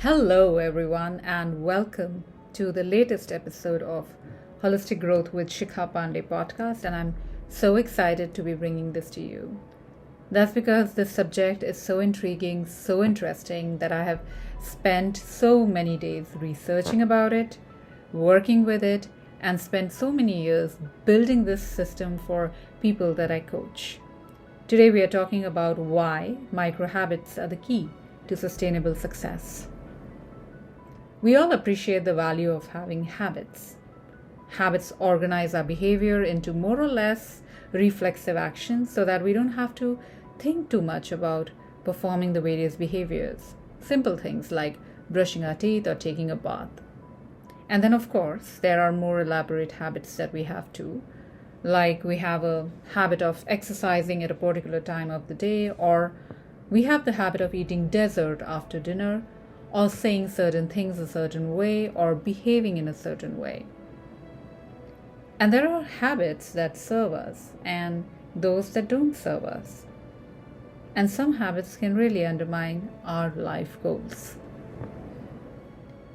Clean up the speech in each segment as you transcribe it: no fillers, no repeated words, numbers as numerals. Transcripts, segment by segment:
Hello, everyone, and welcome to the latest episode of Holistic Growth with Shikha Pandey podcast. And I'm so excited to be bringing this to you. That's because this subject is so intriguing, so interesting that I have spent so many days researching about it, working with it, and spent so many years building this system for people that I coach. Today, we are talking about why micro habits are the key to sustainable success. We all appreciate the value of having habits. Habits organize our behavior into more or less reflexive actions so that we don't have to think too much about performing the various behaviors. Simple things like brushing our teeth or taking a bath. And then, of course, there are more elaborate habits that we have too. Like we have a habit of exercising at a particular time of the day, or we have the habit of eating dessert after dinner, or saying certain things a certain way, or behaving in a certain way. And there are habits that serve us and those that don't serve us. And some habits can really undermine our life goals.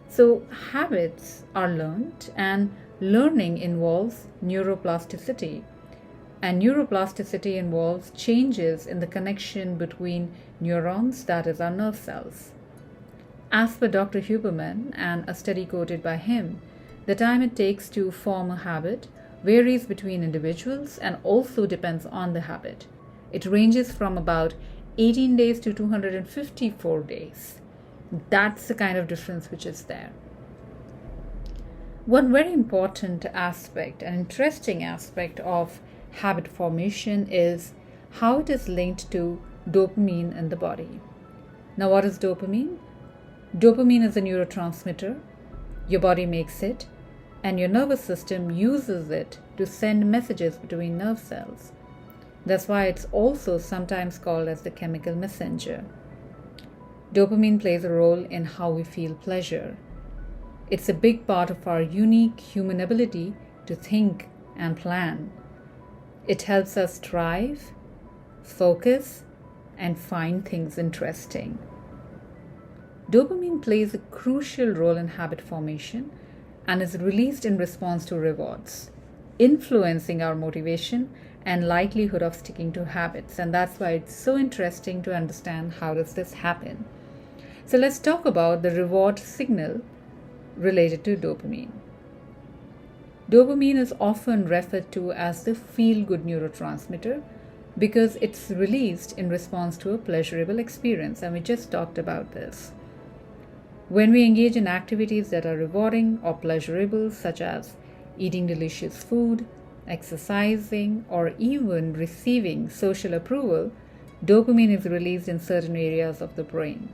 So, habits are learned, and learning involves neuroplasticity. And neuroplasticity involves changes in the connection between neurons, that is, our nerve cells. As per Dr. Huberman and a study quoted by him, the time it takes to form a habit varies between individuals and also depends on the habit. It ranges from about 18 days to 254 days. That's the kind of difference which is there. One very important aspect, an interesting aspect of habit formation is how it is linked to dopamine in the body. Now, what is dopamine? Dopamine is a neurotransmitter. Your body makes it, and your nervous system uses it to send messages between nerve cells. That's why it's also sometimes called as the chemical messenger. Dopamine plays a role in how we feel pleasure. It's a big part of our unique human ability to think and plan. It helps us thrive, focus, and find things interesting. Dopamine plays a crucial role in habit formation and is released in response to rewards, influencing our motivation and likelihood of sticking to habits. And that's why it's so interesting to understand how does this happen. So let's talk about the reward signal related to dopamine. Dopamine is often referred to as the feel-good neurotransmitter because it's released in response to a pleasurable experience, and we just talked about this. When we engage in activities that are rewarding or pleasurable, such as eating delicious food, exercising, or even receiving social approval, dopamine is released in certain areas of the brain.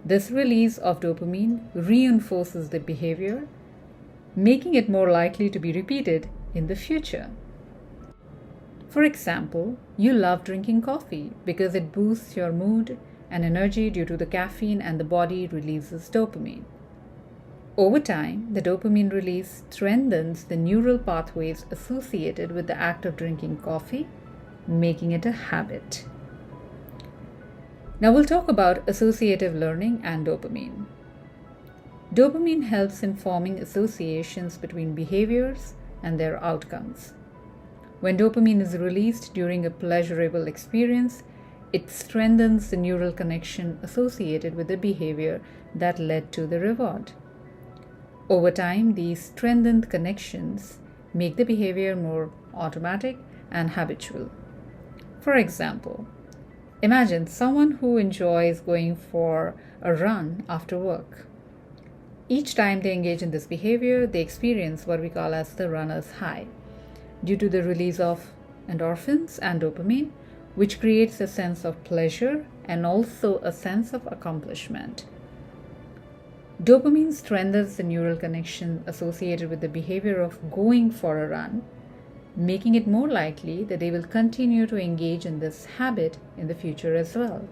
This release of dopamine reinforces the behavior, making it more likely to be repeated in the future. For example, you love drinking coffee because it boosts your mood and energy due to the caffeine, and the body releases dopamine. Over time, the dopamine release strengthens the neural pathways associated with the act of drinking coffee, making it a habit. Now we'll talk about associative learning and dopamine. Dopamine helps in forming associations between behaviors and their outcomes. When dopamine is released during a pleasurable experience, it strengthens the neural connection associated with the behavior that led to the reward. Over time, these strengthened connections make the behavior more automatic and habitual. For example, imagine someone who enjoys going for a run after work. Each time they engage in this behavior, they experience what we call as the runner's high, due to the release of endorphins and dopamine, which creates a sense of pleasure and also a sense of accomplishment. Dopamine strengthens the neural connection associated with the behavior of going for a run, making it more likely that they will continue to engage in this habit in the future as well.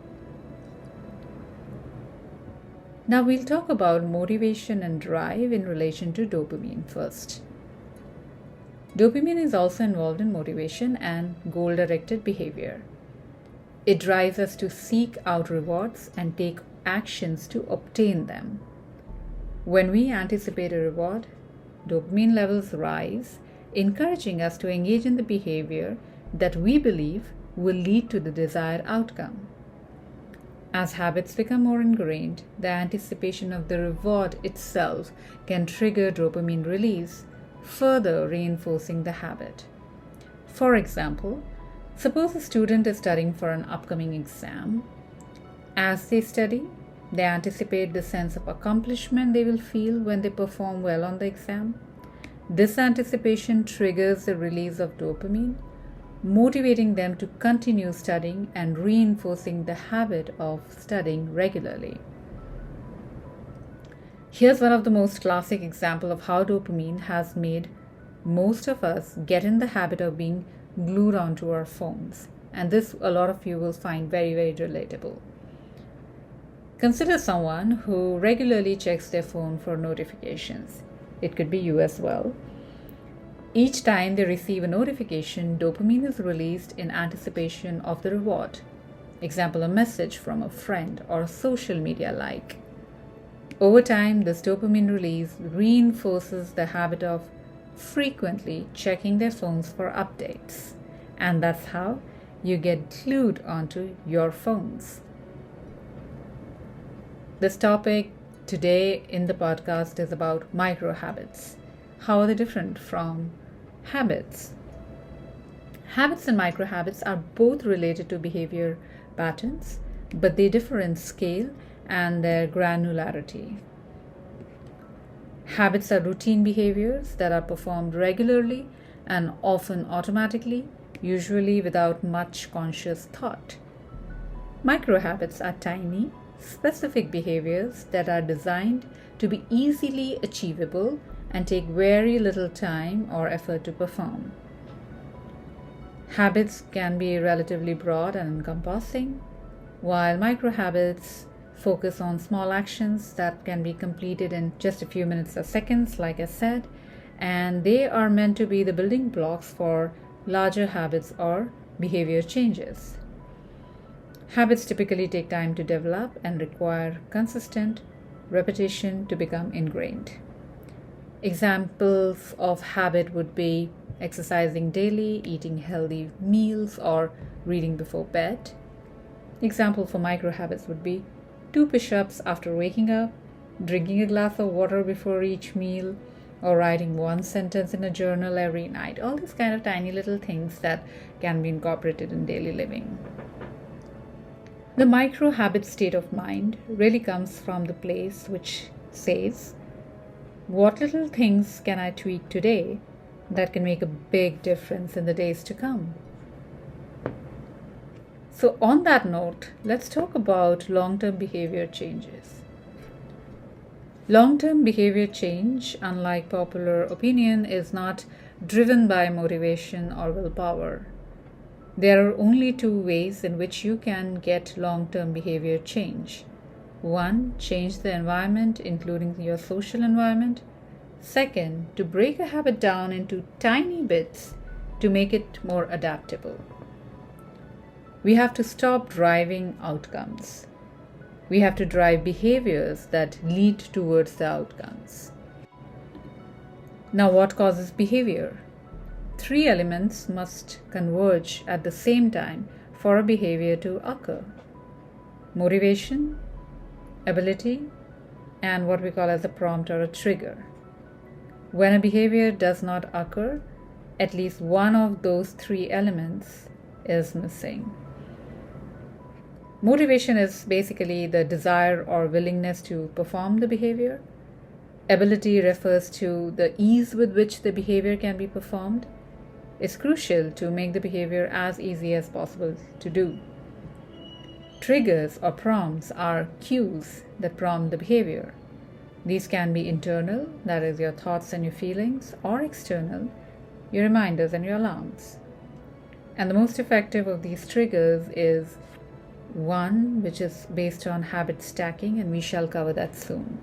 Now we'll talk about motivation and drive in relation to dopamine first. Dopamine is also involved in motivation and goal-directed behavior. It drives us to seek out rewards and take actions to obtain them. When we anticipate a reward, dopamine levels rise, encouraging us to engage in the behavior that we believe will lead to the desired outcome. As habits become more ingrained, the anticipation of the reward itself can trigger dopamine release, further reinforcing the habit. For example, suppose a student is studying for an upcoming exam. As they study, they anticipate the sense of accomplishment they will feel when they perform well on the exam. This anticipation triggers the release of dopamine, motivating them to continue studying and reinforcing the habit of studying regularly. Here's one of the most classic examples of how dopamine has made most of us get in the habit of being glued onto our phones. And this, a lot of you will find very, very relatable. Consider someone who regularly checks their phone for notifications. It could be you as well. Each time they receive a notification, dopamine is released in anticipation of the reward. Example, a message from a friend or a social media like. Over time, this dopamine release reinforces the habit of frequently checking their phones for updates. And that's how you get glued onto your phones. This topic today in the podcast is about micro habits. How are they different from habits? Habits and micro habits are both related to behavior patterns, but they differ in scale and their granularity. Habits are routine behaviors that are performed regularly and often automatically, usually without much conscious thought. Micro habits are tiny, specific behaviors that are designed to be easily achievable and take very little time or effort to perform. Habits can be relatively broad and encompassing, while micro habits focus on small actions that can be completed in just a few minutes or seconds, like I said, and they are meant to be the building blocks for larger habits or behavior changes. Habits typically take time to develop and require consistent repetition to become ingrained. Examples of habit would be exercising daily, eating healthy meals, or reading before bed. Example for micro habits would be 2 push-ups after waking up, drinking a glass of water before each meal, or writing 1 sentence in a journal every night. All these kind of tiny little things that can be incorporated in daily living. The micro habit state of mind really comes from the place which says, what little things can I tweak today that can make a big difference in the days to come? So on that note, let's talk about long-term behavior changes. Long-term behavior change, unlike popular opinion, is not driven by motivation or willpower. There are only 2 ways in which you can get long-term behavior change. 1, change the environment, including your social environment. 2, to break a habit down into tiny bits to make it more adaptable. We have to stop driving outcomes. We have to drive behaviors that lead towards the outcomes. Now, what causes behavior? 3 elements must converge at the same time for a behavior to occur: motivation, ability, and what we call as a prompt or a trigger. When a behavior does not occur, at least one of those 3 elements is missing. Motivation is basically the desire or willingness to perform the behavior. Ability refers to the ease with which the behavior can be performed. It's crucial to make the behavior as easy as possible to do. Triggers or prompts are cues that prompt the behavior. These can be internal, that is your thoughts and your feelings, or external, your reminders and your alarms. And the most effective of these triggers is one which is based on habit stacking, and we shall cover that soon.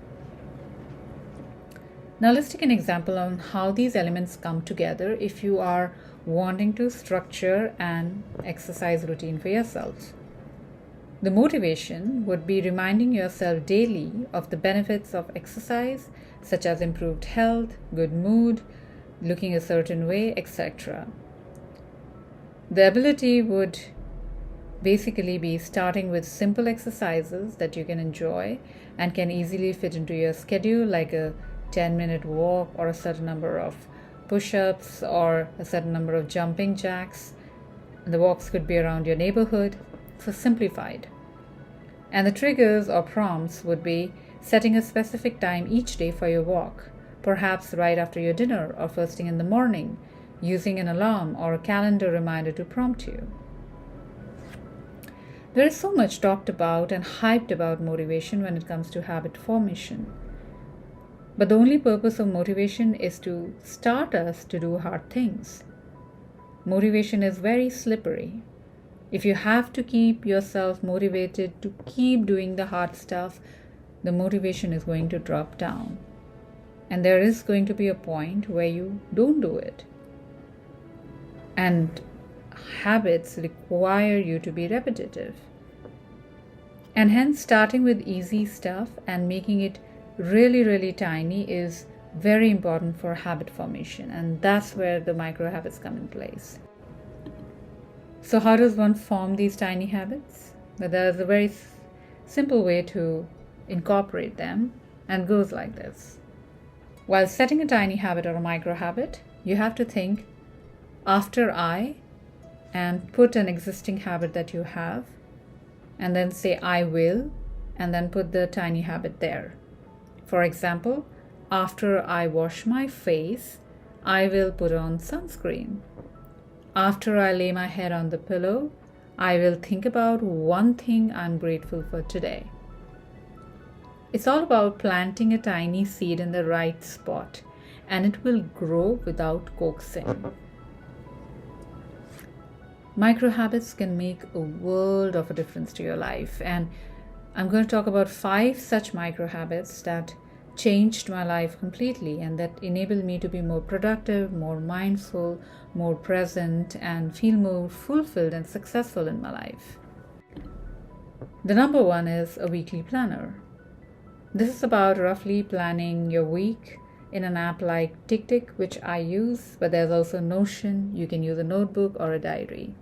Now let's take an example on how these elements come together if you are wanting to structure an exercise routine for yourself. The motivation would be reminding yourself daily of the benefits of exercise, such as improved health, good mood, looking a certain way, etc. The ability would basically be starting with simple exercises that you can enjoy and can easily fit into your schedule, like a 10-minute walk or a certain number of push-ups or a certain number of jumping jacks. The walks could be around your neighborhood, so simplified. And the triggers or prompts would be setting a specific time each day for your walk, perhaps right after your dinner or first thing in the morning, using an alarm or a calendar reminder to prompt you. There is so much talked about and hyped about motivation when it comes to habit formation. But the only purpose of motivation is to start us to do hard things. Motivation is very slippery. If you have to keep yourself motivated to keep doing the hard stuff, the motivation is going to drop down. And there is going to be a point where you don't do it. And habits require you to be repetitive. And hence, starting with easy stuff and making it really, really tiny is very important for habit formation. And that's where the micro habits come in place. So how does one form these tiny habits? Well, there's a very simple way to incorporate them, and goes like this. While setting a tiny habit or a micro habit, you have to think after I and put an existing habit that you have, and then say I will, and then put the tiny habit there. For example, after I wash my face, I will put on sunscreen. After I lay my head on the pillow, I will think about one thing I'm grateful for today. It's all about planting a tiny seed in the right spot, and it will grow without coaxing. Micro habits can make a world of a difference to your life, and I'm going to talk about 5 such micro habits that changed my life completely and that enabled me to be more productive, more mindful, more present, and feel more fulfilled and successful in my life. The number 1 is a weekly planner. This is about roughly planning your week in an app like TickTick, which I use, but there's also Notion. You can use a notebook or a diary.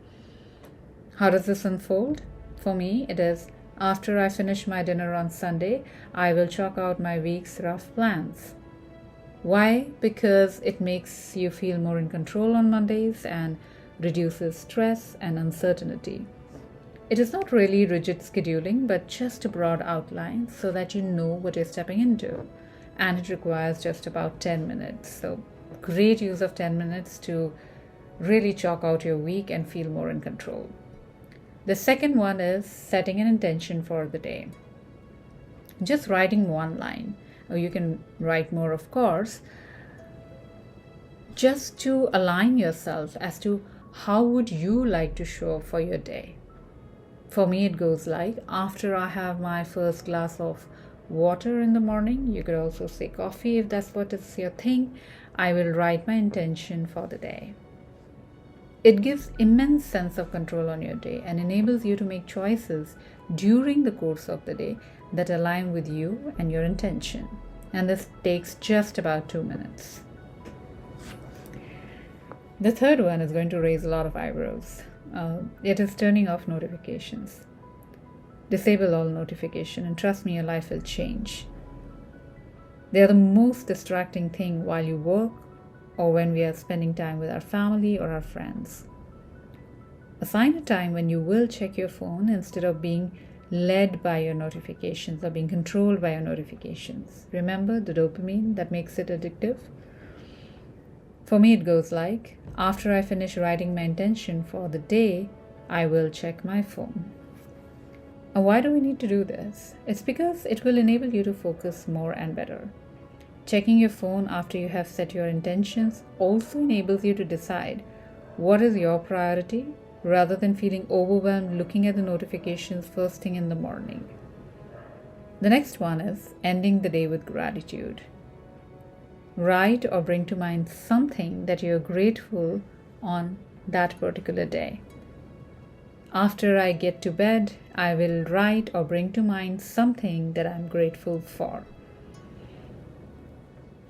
How does this unfold? For me, it is after I finish my dinner on Sunday, I will chalk out my week's rough plans. Why? Because it makes you feel more in control on Mondays and reduces stress and uncertainty. It is not really rigid scheduling, but just a broad outline so that you know what you're stepping into. And it requires just about 10 minutes. So great use of 10 minutes to really chalk out your week and feel more in control. The second one is setting an intention for the day. Just writing one line, or you can write more, of course, just to align yourself as to how would you like to show up for your day. For me, it goes like, after I have my first glass of water in the morning, you could also say coffee if that's what is your thing, I will write my intention for the day. It gives immense sense of control on your day and enables you to make choices during the course of the day that align with you and your intention. And this takes just about 2 minutes. The third one is going to raise a lot of eyebrows. It is turning off notifications. Disable all notification, and trust me, your life will change. They are the most distracting thing while you work or when we are spending time with our family or our friends. Assign a time when you will check your phone instead of being led by your notifications or being controlled by your notifications. Remember the dopamine that makes it addictive? For me, it goes like, after I finish writing my intention for the day, I will check my phone. And why do we need to do this? It's because it will enable you to focus more and better. Checking your phone after you have set your intentions also enables you to decide what is your priority rather than feeling overwhelmed looking at the notifications first thing in the morning. The next one is ending the day with gratitude. Write or bring to mind something that you're grateful on that particular day. After I get to bed, I will write or bring to mind something that I'm grateful for.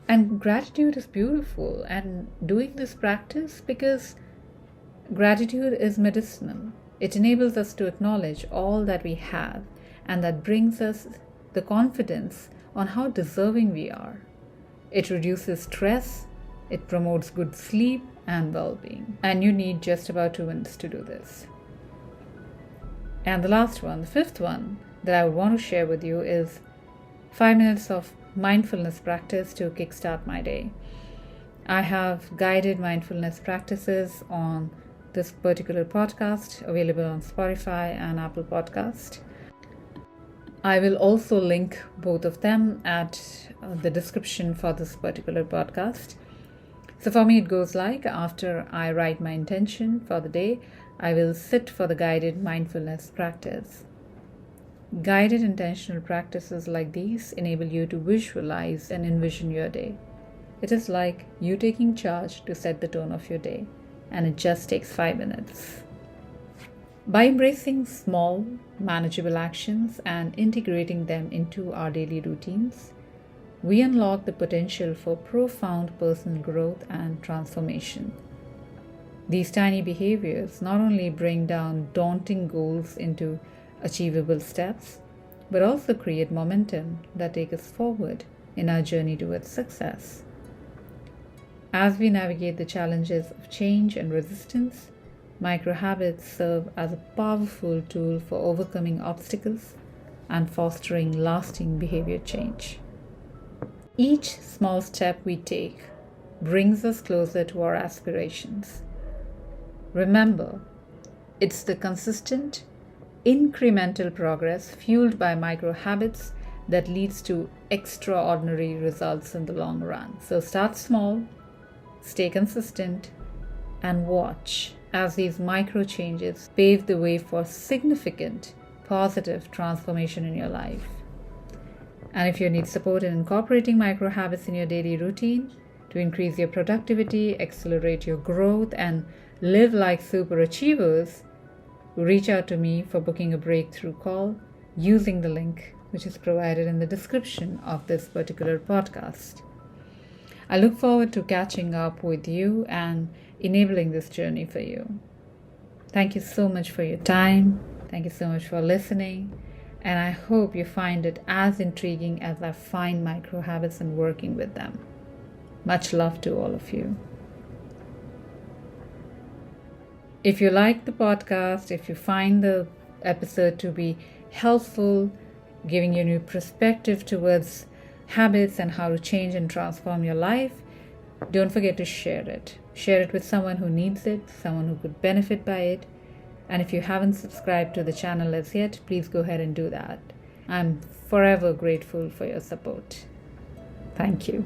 And gratitude is beautiful, and doing this practice because gratitude is medicinal. It enables us to acknowledge all that we have, and that brings us the confidence on how deserving we are. It reduces stress, it promotes good sleep and well-being. And you need just about 2 minutes to do this. And the last one, the fifth one that I would want to share with you is 5 minutes of mindfulness practice to kickstart my day. I have guided mindfulness practices on this particular podcast, available on Spotify and Apple Podcast. I will also link both of them at the description for this particular podcast. So for me, it goes like, after I write my intention for the day, I will sit for the guided mindfulness practice. Guided intentional practices like these enable you to visualize and envision your day. It is like you taking charge to set the tone of your day, and it just takes 5 minutes. By embracing small, manageable actions and integrating them into our daily routines, we unlock the potential for profound personal growth and transformation. These tiny behaviors not only bring down daunting goals into achievable steps, but also create momentum that take us forward in our journey towards success. As we navigate the challenges of change and resistance, micro habits serve as a powerful tool for overcoming obstacles and fostering lasting behavior change. Each small step we take brings us closer to our aspirations. Remember, it's the consistent, incremental progress fueled by micro habits that leads to extraordinary results in the long run. So start small, stay consistent, and watch as these micro changes pave the way for significant positive transformation in your life. And if you need support in incorporating micro habits in your daily routine to increase your productivity, accelerate your growth, and live like super achievers, reach out to me for booking a breakthrough call using the link which is provided in the description of this particular podcast. I look forward to catching up with you and enabling this journey for you. Thank you so much for your time. Thank you so much for listening. And I hope you find it as intriguing as I find micro habits and working with them. Much love to all of you. If you like the podcast, if you find the episode to be helpful, giving you a new perspective towards habits and how to change and transform your life, don't forget to share it. Share it with someone who needs it, someone who could benefit by it. And if you haven't subscribed to the channel as yet, please go ahead and do that. I'm forever grateful for your support. Thank you.